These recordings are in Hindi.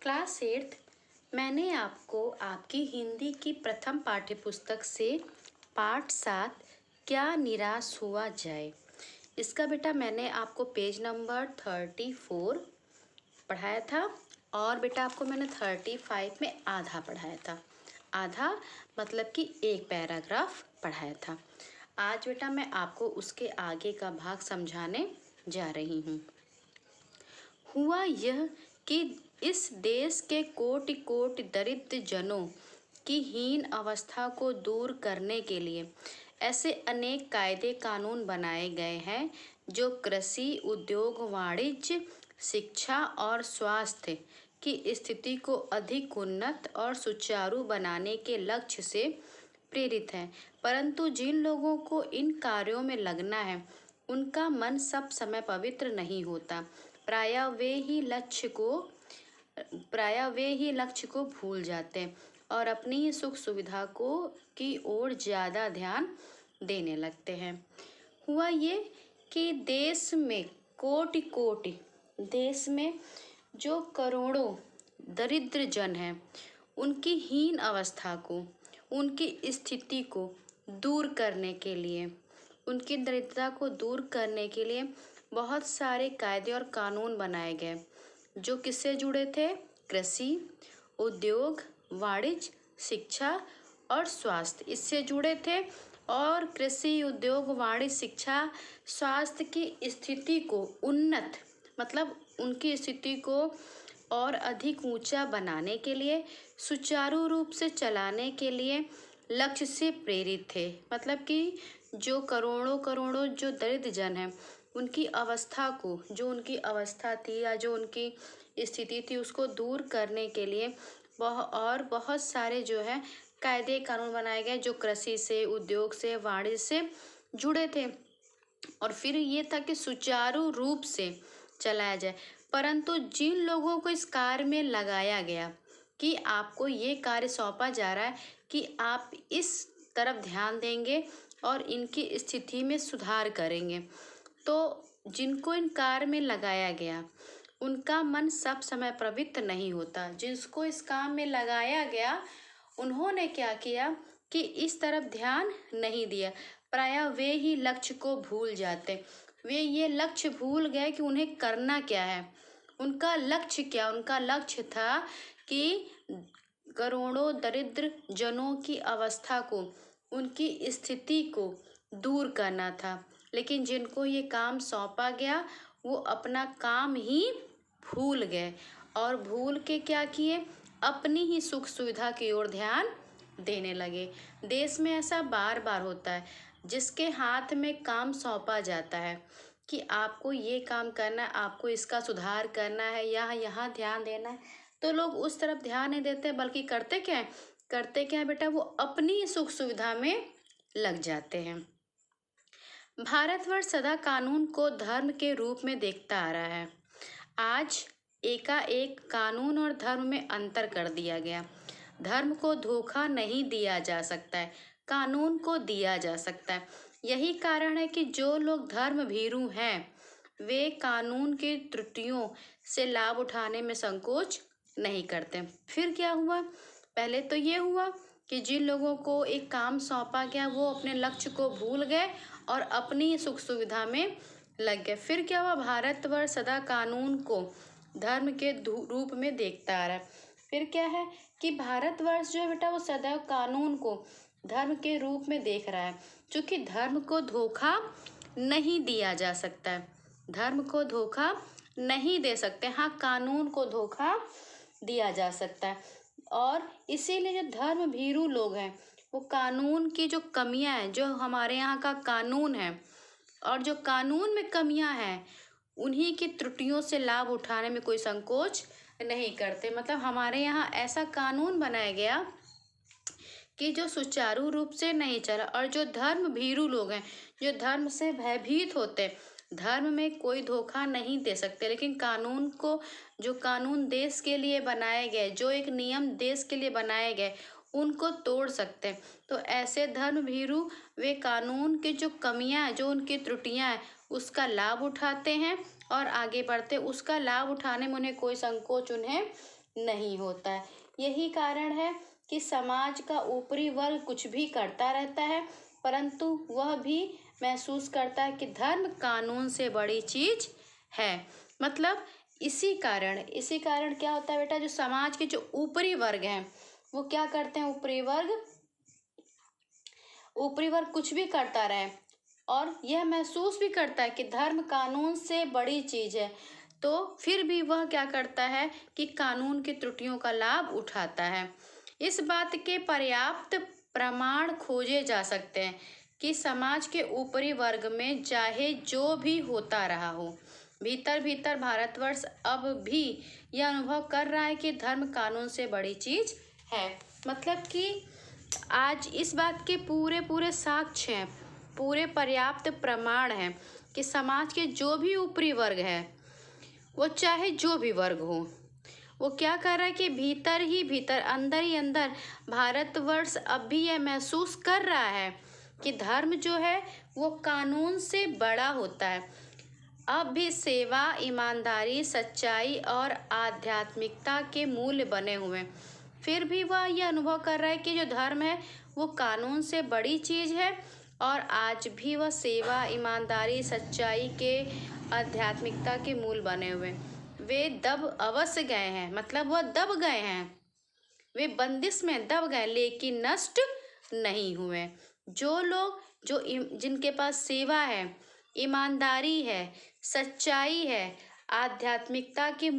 क्लास 8th मैंने आपको आपकी हिंदी की प्रथम पाठ्यपुस्तक से पाठ 7 क्या निराश हुआ जाए इसका बेटा मैंने आपको पेज नंबर 34 पढ़ाया था और बेटा आपको मैंने 35 में आधा पढ़ाया था। आधा मतलब कि एक पैराग्राफ पढ़ाया था। आज बेटा मैं आपको उसके आगे का भाग समझाने जा रही हूँ। हुआ यह कि इस देश के कोटि कोटि दरिद्र जनों की हीन अवस्था को दूर करने के लिए ऐसे अनेक कायदे कानून बनाए गए हैं जो कृषि, उद्योग, वाणिज्य, शिक्षा और स्वास्थ्य की स्थिति को अधिक उन्नत और सुचारू बनाने के लक्ष्य से प्रेरित हैं। परंतु जिन लोगों को इन कार्यों में लगना है उनका मन सब समय पवित्र नहीं होता। प्रायः वे ही लक्ष्य को भूल जाते हैं और अपनी ही सुख सुविधा को की ओर ज़्यादा ध्यान देने लगते हैं। हुआ ये कि देश में जो करोड़ों दरिद्र जन हैं उनकी हीन अवस्था को, उनकी स्थिति को दूर करने के लिए, उनकी दरिद्रता को दूर करने के लिए बहुत सारे कायदे और कानून बनाए गए जो किससे जुड़े थे? कृषि, उद्योग, वाणिज्य, शिक्षा और स्वास्थ्य इससे जुड़े थे। और कृषि, उद्योग, वाणिज्य, शिक्षा, स्वास्थ्य की स्थिति को उन्नत मतलब उनकी स्थिति को और अधिक ऊंचा बनाने के लिए, सुचारू रूप से चलाने के लिए लक्ष्य से प्रेरित थे। मतलब कि जो करोड़ों जो दरिद्र जन हैं उनकी अवस्था को, जो उनकी अवस्था थी या जो उनकी स्थिति थी उसको दूर करने के लिए बहुत सारे जो है कायदे कानून बनाए गए जो कृषि से, उद्योग से, वाणिज्य से जुड़े थे और फिर ये था कि सुचारू रूप से चलाया जाए। परंतु जिन लोगों को इस कार्य में लगाया गया कि आपको ये कार्य सौंपा जा रहा है कि आप इस तरफ ध्यान देंगे और इनकी स्थिति में सुधार करेंगे, तो जिनको इन कार्य में लगाया गया उनका मन सब समय पवित्र नहीं होता। जिसको इस काम में लगाया गया उन्होंने क्या किया कि इस तरफ ध्यान नहीं दिया। प्रायः वे ही लक्ष्य को भूल जाते। वे ये लक्ष्य भूल गए कि उन्हें करना क्या है। उनका लक्ष्य क्या? उनका लक्ष्य था कि करोड़ों दरिद्र जनों की अवस्था को, उनकी स्थिति को दूर करना था। लेकिन जिनको ये काम सौंपा गया वो अपना काम ही भूल गए और भूल के क्या किए? अपनी ही सुख सुविधा की ओर ध्यान देने लगे। देश में ऐसा बार बार होता है, जिसके हाथ में काम सौंपा जाता है कि आपको ये काम करना है, आपको इसका सुधार करना है या यहाँ ध्यान देना है, तो लोग उस तरफ ध्यान नहीं देते बल्कि करते क्या है बेटा? वो अपनी सुख सुविधा में लग जाते हैं। भारतवर्ष सदा कानून को धर्म के रूप में देखता आ रहा है। आज एकाएक कानून और धर्म में अंतर कर दिया गया। धर्म को धोखा नहीं दिया जा सकता है, कानून को दिया जा सकता है। यही कारण है कि जो लोग धर्म भीरू हैं वे कानून की त्रुटियों से लाभ उठाने में संकोच नहीं करते। फिर क्या हुआ? पहले तो ये हुआ कि जिन लोगों को एक काम सौंपा गया वो अपने लक्ष्य को भूल गए और अपनी सुख सुविधा में लग गए। फिर क्या हुआ? भारतवर्ष सदा कानून को धर्म के रूप में देखता आ रहा है। फिर क्या है कि भारतवर्ष जो है बेटा वो सदैव कानून को धर्म के रूप में देख रहा है, क्योंकि धर्म को धोखा नहीं दिया जा सकता है। धर्म को धोखा नहीं दे सकते, हाँ कानून को धोखा दिया जा सकता है। और इसीलिए जो धर्म भीरू लोग हैं वो कानून की जो कमियां हैं, जो हमारे यहाँ का कानून है और जो कानून में कमियां हैं उन्हीं की त्रुटियों से लाभ उठाने में कोई संकोच नहीं करते। मतलब हमारे यहाँ ऐसा कानून बनाया गया कि जो सुचारू रूप से नहीं चला और जो धर्म भीरू लोग हैं, जो धर्म से भयभीत होते, धर्म में कोई धोखा नहीं दे सकते, लेकिन कानून को, जो कानून देश के लिए बनाए गए, जो एक नियम देश के लिए बनाए गए उनको तोड़ सकते हैं। तो ऐसे धर्म भीरू वे कानून की जो कमियां हैं, जो उनकी त्रुटियां हैं उसका लाभ उठाते हैं और आगे बढ़ते। उसका लाभ उठाने में उन्हें कोई संकोच उन्हें नहीं होता है। यही कारण है कि समाज का ऊपरी वर्ग कुछ भी करता रहता है, परंतु वह भी महसूस करता है कि धर्म कानून से बड़ी चीज है। मतलब इसी कारण क्या होता है बेटा, जो समाज के जो ऊपरी वर्ग हैं वो क्या करते हैं, ऊपरी वर्ग कुछ भी करता रहे और यह महसूस भी करता है कि धर्म कानून से बड़ी चीज है, तो फिर भी वह क्या करता है कि कानून की त्रुटियों का लाभ उठाता है। इस बात के पर्याप्त प्रमाण खोजे जा सकते हैं कि समाज के ऊपरी वर्ग में चाहे जो भी होता रहा हो, भीतर भीतर भारतवर्ष अब भी यह अनुभव कर रहा है कि धर्म कानून से बड़ी चीज है। मतलब कि आज इस बात के पूरे पूरे साक्ष्य हैं, पूरे पर्याप्त प्रमाण हैं कि समाज के जो भी ऊपरी वर्ग है, वो चाहे जो भी वर्ग हो, वो क्या कर रहा है कि भीतर ही भीतर, अंदर ही अंदर भारतवर्ष अब भी यह महसूस कर रहा है कि धर्म जो है वो कानून से बड़ा होता है। अब भी सेवा, ईमानदारी, सच्चाई और आध्यात्मिकता के मूल्य बने हुए हैं। फिर भी वह यह अनुभव कर रहा है कि जो धर्म है वो कानून से बड़ी चीज है और आज भी वह सेवा, ईमानदारी, सच्चाई के, आध्यात्मिकता के मूल बने हुए। वे दब अवश्य गए हैं, मतलब वह दब गए हैं, वे बंदिश में दब गए लेकिन नष्ट नहीं हुए। जो लोग जिनके पास सेवा है, ईमानदारी है, सच्चाई है, आध्यात्मिकता के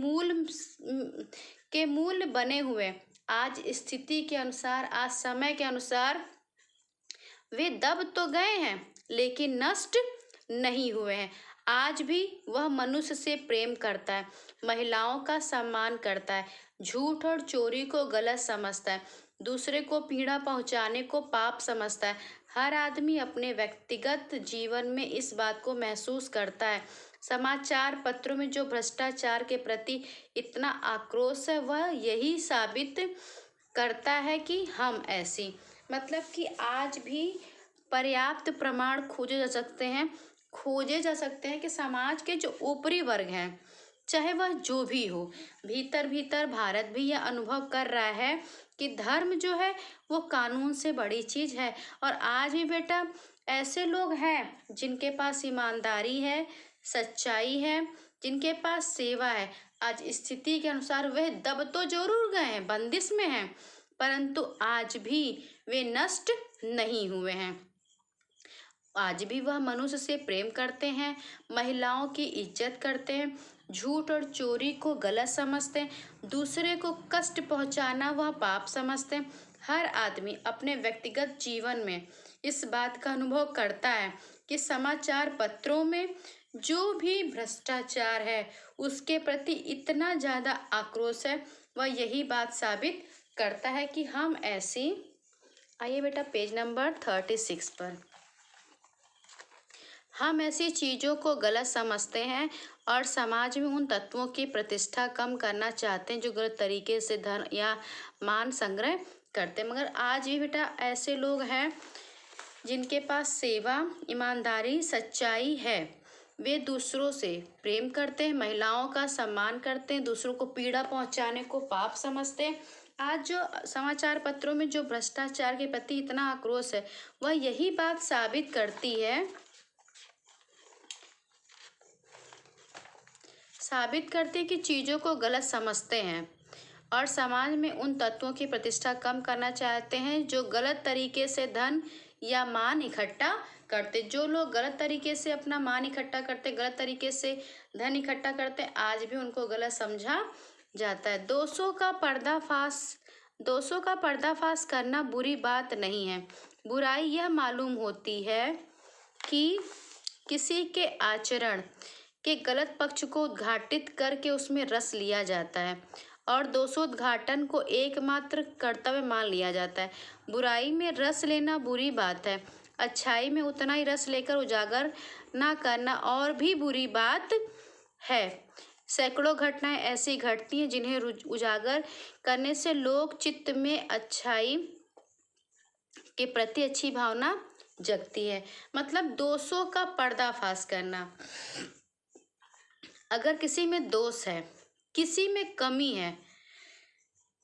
मूल बने हुए, आज स्थिति के अनुसार, आज समय के अनुसार वे दब तो गए हैं लेकिन नष्ट नहीं हुए हैं। आज भी वह मनुष्य से प्रेम करता है, महिलाओं का सम्मान करता है, झूठ और चोरी को गलत समझता है, दूसरे को पीड़ा पहुंचाने को पाप समझता है। हर आदमी अपने व्यक्तिगत जीवन में इस बात को महसूस करता है। समाचार पत्रों में जो भ्रष्टाचार के प्रति इतना आक्रोश है, वह यही साबित करता है कि हम ऐसी, मतलब कि आज भी पर्याप्त प्रमाण खोजे जा सकते हैं कि समाज के जो ऊपरी वर्ग हैं, चाहे वह जो भी हो, भीतर भीतर भारत भी यह अनुभव कर रहा है कि धर्म जो है वो कानून से बड़ी चीज है। और आज भी बेटा ऐसे लोग हैं जिनके पास ईमानदारी है, सच्चाई है, जिनके पास सेवा है। आज स्थिति के अनुसार वह दब तो जरूर गए हैं, बंदिश में हैं, परंतु आज भी वे नष्ट नहीं हुए हैं। आज भी वह मनुष्य से प्रेम करते हैं, महिलाओं की इज्जत करते हैं, झूठ और चोरी को गलत समझते हैं, दूसरे को कष्ट पहुंचाना वह पाप समझते हैं। हर आदमी अपने व्यक्तिगत जीवन में इस बात का अनुभव करता है कि समाचार पत्रों में जो भी भ्रष्टाचार है उसके प्रति इतना ज़्यादा आक्रोश है, वह यही बात साबित करता है कि हम ऐसी, आइए बेटा पेज नंबर 36 पर, हम ऐसी चीज़ों को गलत समझते हैं और समाज में उन तत्वों की प्रतिष्ठा कम करना चाहते हैं जो गलत तरीके से धन या मान संग्रह करते हैं। मगर आज भी बेटा ऐसे लोग हैं जिनके पास सेवा, ईमानदारी, सच्चाई है, वे दूसरों से प्रेम करते हैं, महिलाओं का सम्मान करते हैं, दूसरों को पीड़ा पहुंचाने को पाप समझते हैं। आज जो समाचार पत्रों में जो भ्रष्टाचार के प्रति इतना आक्रोश है, वह यही बात साबित करती है कि चीज़ों को गलत समझते हैं और समाज में उन तत्वों की प्रतिष्ठा कम करना चाहते हैं जो गलत तरीके से धन या मान इकट्ठा करते। जो लोग गलत तरीके से अपना मान इकट्ठा करते, गलत तरीके से धन इकट्ठा करते, आज भी उनको गलत समझा जाता है। दोषों का पर्दाफाश करना बुरी बात नहीं है। बुराई यह मालूम होती है कि किसी के आचरण के गलत पक्ष को उद्घाटित करके उसमें रस लिया जाता है और दोषोद्घाटन को एकमात्र कर्तव्य मान लिया जाता है। बुराई में रस लेना बुरी बात है, अच्छाई में उतना ही रस लेकर उजागर ना करना और भी बुरी बात है। सैकड़ों घटनाएं ऐसी घटती हैं जिन्हें उजागर करने से लोक चित्त में अच्छाई के प्रति अच्छी भावना जगती है। मतलब दोषों का पर्दाफाश करना, अगर किसी में दोष है, किसी में कमी है,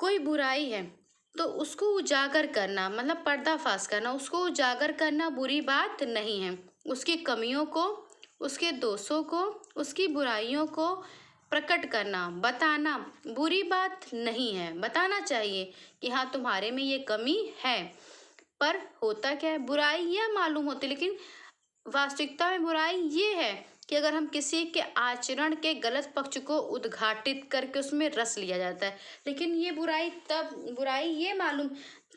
कोई बुराई है तो उसको उजागर करना, मतलब पर्दाफाश करना, उसको उजागर करना बुरी बात नहीं है। उसकी कमियों को, उसके दोषों को, उसकी बुराइयों को प्रकट करना, बताना बुरी बात नहीं है। बताना चाहिए कि हाँ तुम्हारे में ये कमी है। पर होता क्या है, बुराई यह मालूम होती, लेकिन वास्तविकता में बुराई ये है कि अगर हम किसी के आचरण के गलत पक्ष को उद्घाटित करके उसमें रस लिया जाता है। लेकिन ये बुराई ये मालूम,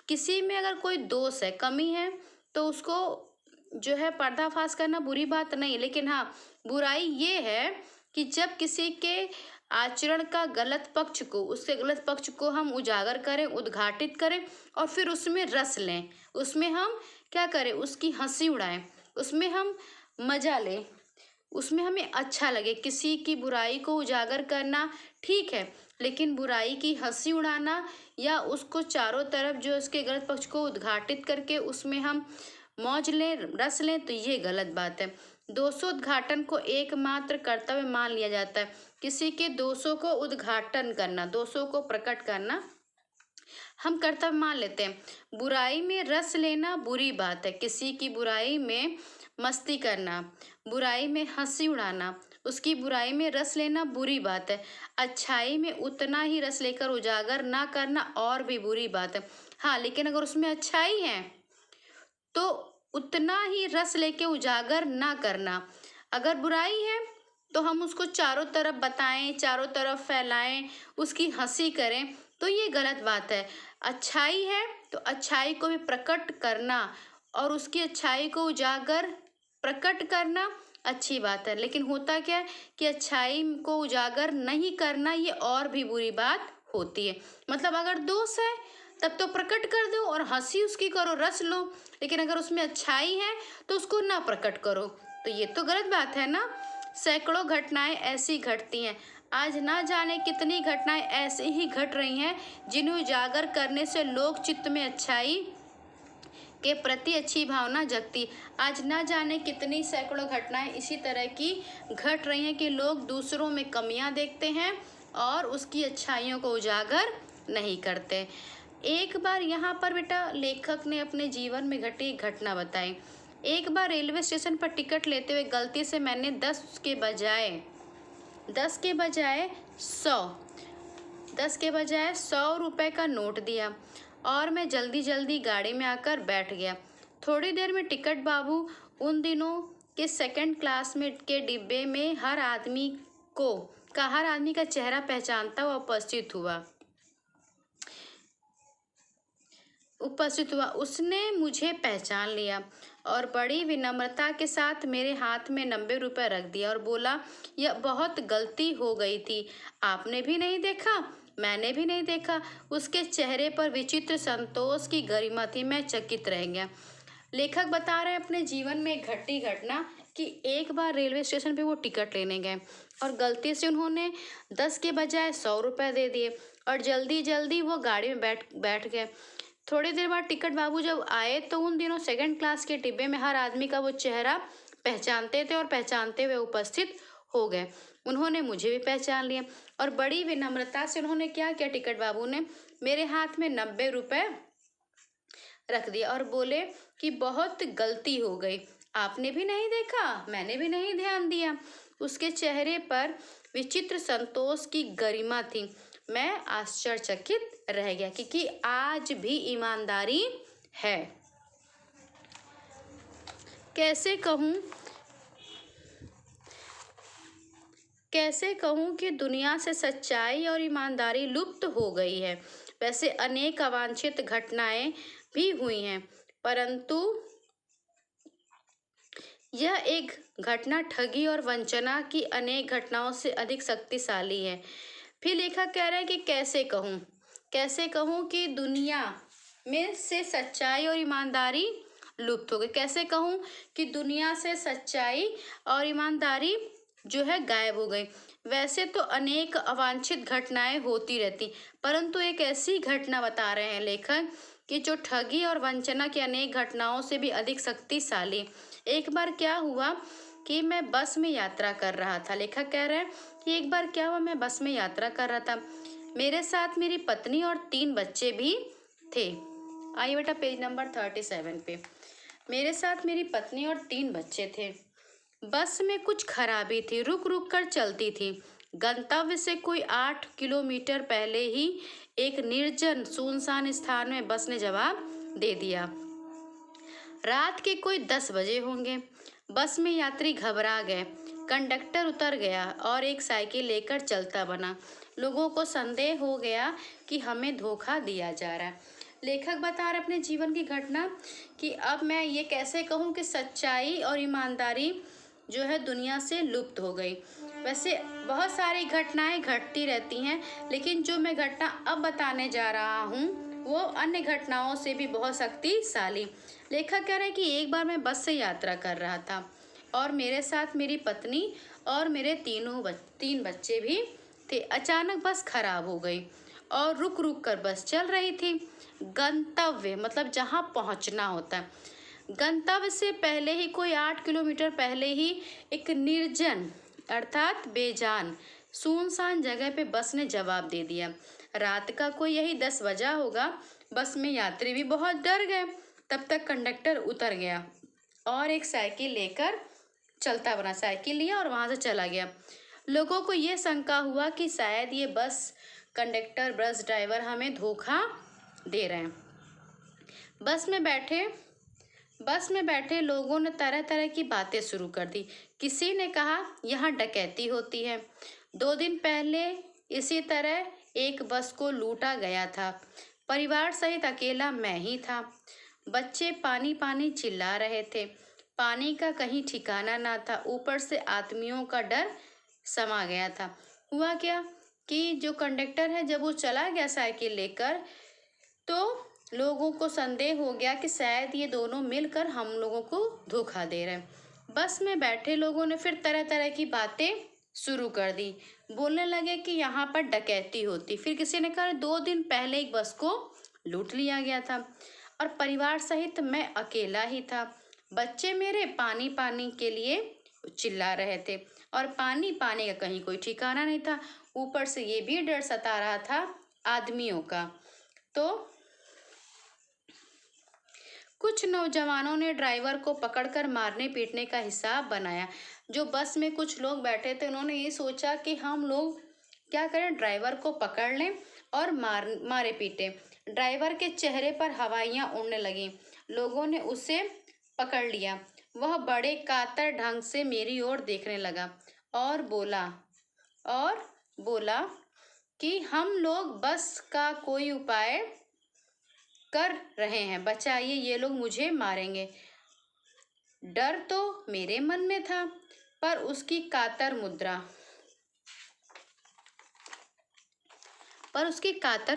किसी में अगर कोई दोष है, कमी है, तो उसको जो है पर्दाफाश करना बुरी बात नहीं। लेकिन हाँ, बुराई ये है कि जब किसी के आचरण का गलत पक्ष को, उसके गलत पक्ष को हम उजागर करें, उद्घाटित करें और फिर उसमें रस लें, उसमें हम क्या करें, उसकी हंसी उड़ाएं, उसमें हम मजा लें, उसमें हमें अच्छा लगे। किसी की बुराई को उजागर करना ठीक है, लेकिन बुराई की हंसी उड़ाना या उसको चारों तरफ जो उसके गलत पक्ष को उद्घाटित करके उसमें हम मौज लें, रस लें, तो ये गलत बात है। दोषोद्घाटन को एकमात्र कर्तव्य मान लिया जाता है। किसी के दोषों को उद्घाटन करना, दोषों को प्रकट करना हम कर्तव्य मान लेते हैं। बुराई में रस लेना बुरी बात है। किसी की बुराई में मस्ती करना, बुराई में हंसी उड़ाना, उसकी बुराई में रस लेना बुरी बात है। अच्छाई में उतना ही रस लेकर उजागर ना करना और भी बुरी बात है। हाँ, लेकिन अगर उसमें अच्छाई है तो उतना ही रस लेके उजागर ना करना। अगर बुराई है तो हम उसको चारों तरफ बताएं, चारों तरफ फैलाएं, उसकी हंसी करें, तो ये गलत बात है। अच्छाई है तो अच्छाई को भी प्रकट करना और उसकी अच्छाई को उजागर प्रकट करना अच्छी बात है। लेकिन होता क्या है कि अच्छाई को उजागर नहीं करना ये और भी बुरी बात होती है। मतलब अगर दोष है तब तो प्रकट कर दो और हंसी उसकी करो, रस लो, लेकिन अगर उसमें अच्छाई है तो उसको ना प्रकट करो, तो ये तो गलत बात है ना। सैकड़ों घटनाएं ऐसी घटती हैं, आज ना जाने कितनी घटनाएं ऐसे ही घट रही हैं जिन्हें उजागर करने से लोक चित्त में अच्छाई के प्रति अच्छी भावना जगती। आज ना जाने कितनी सैकड़ों घटनाएं इसी तरह की घट रही हैं कि लोग दूसरों में कमियां देखते हैं और उसकी अच्छाइयों को उजागर नहीं करते। एक बार यहाँ पर बेटा लेखक ने अपने जीवन में घटी एक घटना बताई। एक बार रेलवे स्टेशन पर टिकट लेते हुए गलती से मैंने 10 के बजाय 100 रुपए का नोट दिया और मैं जल्दी जल्दी गाड़ी में आकर बैठ गया। थोड़ी देर में टिकट बाबू उन दिनों के सेकंड क्लास में के डिब्बे में हर आदमी का चेहरा पहचानता हुआ उपस्थित हुआ। उसने मुझे पहचान लिया और बड़ी विनम्रता के साथ मेरे हाथ में 90 रुपए रख दिया और बोला, यह बहुत गलती हो गई थी, आपने भी नहीं देखा, मैंने भी नहीं देखा। उसके चेहरे पर विचित्र संतोष की गरिमा थी। मैं चकित रह गया। लेखक बता रहे हैं अपने जीवन में घटी घटना कि एक बार रेलवे स्टेशन पे वो टिकट लेने गए और गलती से उन्होंने 10 के बजाय 100 रुपए दे दिए और जल्दी जल्दी वो गाड़ी में बैठ गए। थोड़ी देर बाद टिकट बाबू जब आए तो उन दिनों सेकंड क्लास के डिब्बे में हर आदमी का वो चेहरा पहचानते थे और पहचानते हुए उपस्थित हो गए। उन्होंने मुझे भी पहचान लिया और बड़ी विनम्रता से उन्होंने क्या किया, टिकट बाबू ने मेरे हाथ में 90 रुपए रख दिया और बोले कि बहुत गलती हो गई, आपने भी नहीं देखा, मैंने भी नहीं ध्यान दिया। उसके चेहरे पर विचित्र संतोष की गरिमा थी। मैं आश्चर्यचकित रह गया क्योंकि आज भी ईमानदारी है। कैसे कहूँ कि दुनिया से सच्चाई और ईमानदारी लुप्त हो गई है। वैसे अनेक अवांछित घटनाएं भी हुई हैं, परंतु यह एक घटना ठगी और वंचना की अनेक घटनाओं से अधिक शक्तिशाली है। फिर लेखक कह रहा है कि कैसे कहूँ कि दुनिया में से सच्चाई और ईमानदारी लुप्त हो गई। कैसे कहूँ कि दुनिया से सच्चाई और ईमानदारी जो है गायब हो गई। वैसे तो अनेक अवांछित घटनाएं होती रहती, परंतु एक ऐसी घटना बता रहे हैं लेखक कि जो ठगी और वंचना की अनेक घटनाओं से भी अधिक शक्तिशाली। एक बार क्या हुआ कि मैं बस में यात्रा कर रहा था। लेखक कह रहे हैं कि एक बार क्या हुआ, मैं बस में यात्रा कर रहा था। मेरे साथ मेरी पत्नी और 3 बच्चे भी थे। आइए बेटा पेज नंबर 37 पे। मेरे साथ मेरी पत्नी और 3 बच्चे थे। बस में कुछ खराबी थी, रुक रुक कर चलती थी। गंतव्य से कोई 8 किलोमीटर पहले ही एक निर्जन सुनसान स्थान में बस ने जवाब दे दिया। रात के कोई 10 बजे होंगे। बस में यात्री घबरा गए। कंडक्टर उतर गया और एक साइकिल लेकर चलता बना। लोगों को संदेह हो गया कि हमें धोखा दिया जा रहा है। लेखक बता रहे अपने जीवन की घटना कि अब मैं ये कैसे कहूँ कि सच्चाई और ईमानदारी जो है दुनिया से लुप्त हो गई। वैसे बहुत सारी घटनाएं घटती रहती हैं, लेकिन जो मैं घटना अब बताने जा रहा हूँ वो अन्य घटनाओं से भी बहुत शक्तिशाली। लेखक कह रहे हैं कि एक बार मैं बस से यात्रा कर रहा था और मेरे साथ मेरी पत्नी और मेरे 3 बच्चे भी थे। अचानक बस खराब हो गई और रुक रुक कर बस चल रही थी। गंतव्य मतलब जहाँ पहुँचना होता है, गंतव्य से पहले ही कोई 8 किलोमीटर पहले ही एक निर्जन अर्थात बेजान सुनसान जगह पे बस ने जवाब दे दिया। रात का कोई यही 10 बजा होगा। बस में यात्री भी बहुत डर गए। तब तक कंडक्टर उतर गया और एक साइकिल लेकर चलता बना। साइकिल लिया और वहां से चला गया। लोगों को ये शंका हुआ कि शायद ये बस कंडक्टर बस ड्राइवर हमें धोखा दे रहे हैं। बस में बैठे लोगों ने तरह तरह की बातें शुरू कर दी। किसी ने कहा यहाँ डकैती होती है। 2 दिन पहले इसी तरह एक बस को लूटा गया था। परिवार सहित अकेला मैं ही था। बच्चे पानी पानी चिल्ला रहे थे। पानी का कहीं ठिकाना ना था। ऊपर से आदमियों का डर समा गया था। हुआ क्या कि जो कंडक्टर है जब वो चला गया साइकिल लेकर, तो लोगों को संदेह हो गया कि शायद ये दोनों मिलकर हम लोगों को धोखा दे रहे हैं। बस में बैठे लोगों ने फिर तरह तरह की बातें शुरू कर दी। बोलने लगे कि यहाँ पर डकैती होती। फिर किसी ने कहा 2 दिन पहले एक बस को लूट लिया गया था और परिवार सहित मैं अकेला ही था। बच्चे मेरे पानी पानी के लिए चिल्ला रहे थे और पानी पाने का कहीं कोई ठिकाना नहीं था। ऊपर से ये भी डर सता रहा था आदमियों का। तो कुछ नौजवानों ने ड्राइवर को पकड़कर मारने पीटने का हिसाब बनाया। जो बस में कुछ लोग बैठे थे उन्होंने ये सोचा कि हम लोग क्या करें, ड्राइवर को पकड़ लें और मारे पीटे। ड्राइवर के चेहरे पर हवाइयाँ उड़ने लगीं। लोगों ने उसे पकड़ लिया। वह बड़े कातर ढंग से मेरी ओर देखने लगा और बोला कि हम लोग बस का कोई उपाय कर रहे हैं, बचाइए, ये लोग मुझे मारेंगे। डर तो मेरे मन में था, पर उसकी कातर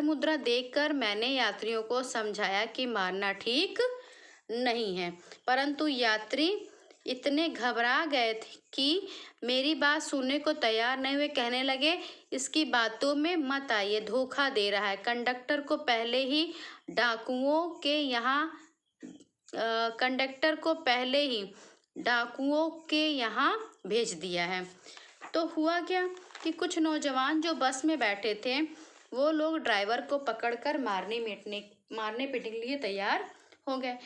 मुद्रा देखकर मैंने यात्रियों को समझाया कि मारना ठीक नहीं है। परंतु यात्री इतने घबरा गए थे कि मेरी बात सुनने को तैयार नहीं हुए। कहने लगे इसकी बातों में मत आइए, धोखा दे रहा है। कंडक्टर को पहले ही डाकुओं के यहाँ भेज दिया है। तो हुआ क्या कि कुछ नौजवान जो बस में बैठे थे वो लोग ड्राइवर को पकड़कर मारने पीटने के लिए तैयार हो गए।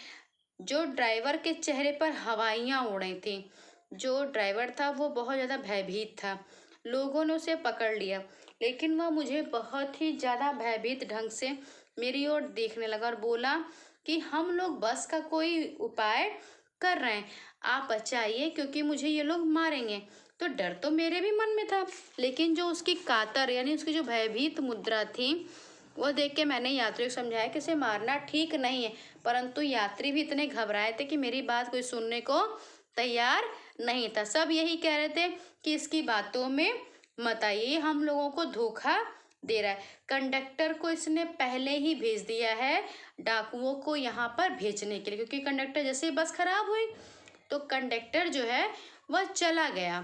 जो ड्राइवर के चेहरे पर हवाइयाँ उड़ रही थी। जो ड्राइवर था वो बहुत ज़्यादा भयभीत था। लोगों ने उसे पकड़ लिया, लेकिन वह मुझे बहुत ही ज़्यादा भयभीत ढंग से मेरी ओर देखने लगा और बोला कि हम लोग बस का कोई उपाय कर रहे हैं, आप बचाइए क्योंकि मुझे ये लोग मारेंगे। तो डर तो मेरे भी मन में था, लेकिन जो उसकी कातर यानी उसकी जो भयभीत मुद्रा थी वो देख के मैंने यात्रियों को समझाया कि इसे मारना ठीक नहीं है। परंतु यात्री भी इतने घबराए थे कि मेरी बात कोई सुनने को तैयार नहीं था। सब यही कह रहे थे कि इसकी बातों में मत आइए, हम लोगों को धोखा दे रहा है। कंडक्टर को इसने पहले ही भेज दिया है डाकुओं को यहाँ पर भेजने के लिए, क्योंकि कंडक्टर जैसे ही बस खराब हुई तो कंडक्टर जो है वह चला गया।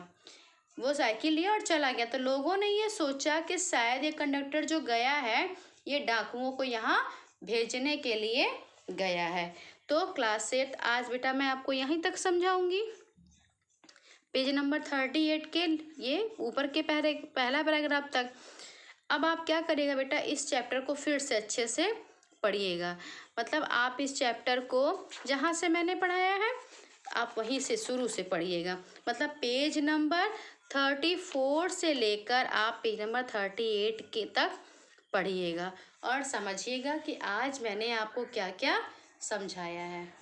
वो साइकिल लिया और चला गया। तो लोगों ने ये सोचा कि शायद ये कंडक्टर जो गया है ये डाकुओं को यहाँ भेजने के लिए गया है। तो क्लास 8 आज बेटा मैं आपको यहीं तक समझाऊंगी। पेज नंबर 38 के ये ऊपर के पहला पैराग्राफ तक। अब आप क्या करिएगा बेटा, इस चैप्टर को फिर से अच्छे से पढ़िएगा। मतलब आप इस चैप्टर को जहाँ से मैंने पढ़ाया है आप वहीं से शुरू से पढ़िएगा। मतलब पेज नंबर 34 से लेकर आप पेज नंबर 38 के तक पढ़िएगा और समझिएगा कि आज मैंने आपको क्या क्या समझाया है।